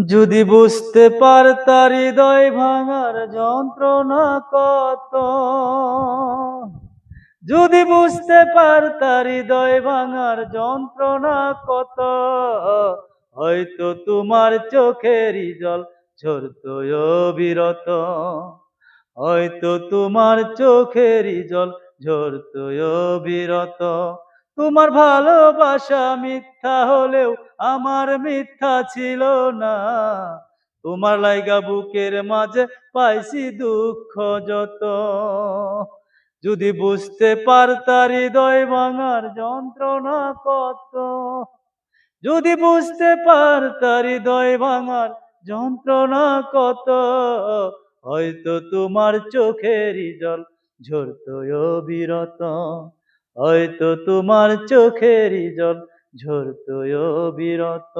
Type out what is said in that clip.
যদি বুঝতে পারতা হৃদয় ভাঙার যন্ত্রণা কত, যদি বুঝতে পারতা হৃদয় ভাঙার যন্ত্রণা কত, হয়তো তোমার চোখেরই জল ঝরতো অবিরত, হয়তো তোমার চোখেরই জল ঝরতো অবিরত। তোমার ভালোবাসা মিথ্যা হলেও আমার মিথ্যা ছিল না, তোমার লাইগা বুকের মাঝে পাইছি দুঃখ যত। যদি বুঝতে পারতা হৃদয় ভাঙার যন্ত্রণা কত, যদি বুঝতে পারতা হৃদয় ভাঙার যন্ত্রণা কত, হয়তো তোমার চোখেরই জল ঝরতো অবিরত, হয়তো তোমার চোখেরই জল ঝরতো অবিরত।